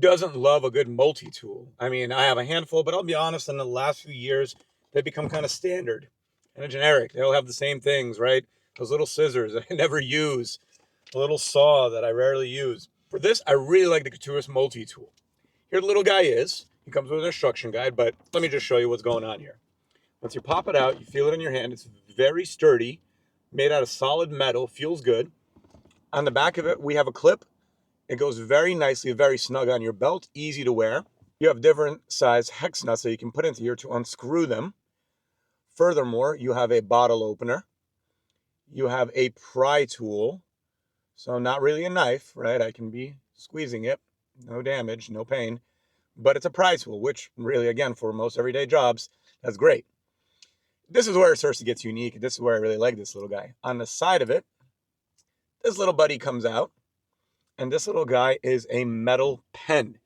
doesn't love a good multi-tool? I mean, I have a handful, but I'll be honest, in the last few years, they've become kind of standard and generic. They all have the same things, right? Those little scissors I never use, a little saw that I rarely use. For this, I really like the Giriaitus multi-tool. Here the little guy is. He comes with an instruction guide, but let me just show you what's going on here. Once you pop it out, you feel it in your hand. It's very sturdy, made out of solid metal, feels good. On the back of it, we have a clip. It goes very nicely, very snug on your belt, easy to wear. You have different size hex nuts that you can put into here to unscrew them. Furthermore, you have a bottle opener. You have a pry tool. So not really a knife, right? I can be squeezing it. No damage, no pain. But it's a pry tool, which really, again, for most everyday jobs, that's great. This is where it starts to get unique. This is where I really like this little guy. On the side of it, this little buddy comes out. And this little guy is a metal pen,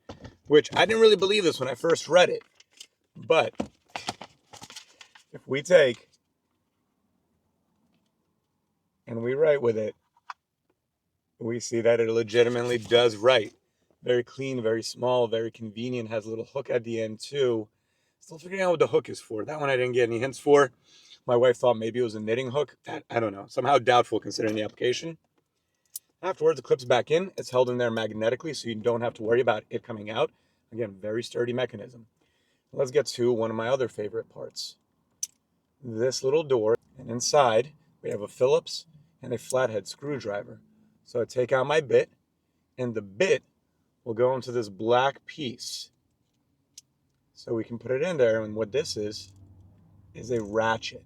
which I didn't really believe this when I first read it. But if we take and we write with it, we see that it legitimately does write. Very clean, very small, very convenient, has a little hook at the end too. Still figuring out what the hook is for. That one I didn't get any hints for. My wife thought maybe it was a knitting hook. That, I don't know. Somehow doubtful considering the application. Afterwards, it clips back in. It's held in there magnetically, so you don't have to worry about it coming out. Again, very sturdy mechanism. Let's get to one of my other favorite parts. This little door, and inside, we have a Phillips and a flathead screwdriver. So I take out my bit, and the bit will go into this black piece. So we can put it in there, and what this is a ratchet.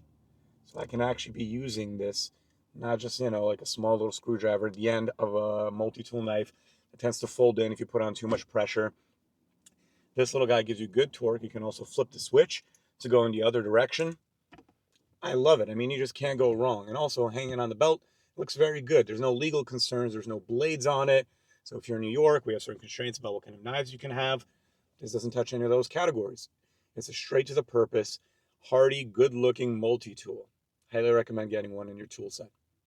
So I can actually be using this, not just, like a small little screwdriver at the end of a multi-tool knife that tends to fold in if you put on too much pressure. This little guy gives you good torque. You can also flip the switch to go in the other direction. I love it. I mean, you just can't go wrong. And also hanging on the belt, looks very good. There's no legal concerns. There's no blades on it. So if you're in New York, we have certain constraints about what kind of knives you can have. This doesn't touch any of those categories. It's a straight to the purpose, hardy, good looking multi-tool. Highly recommend getting one in your tool set.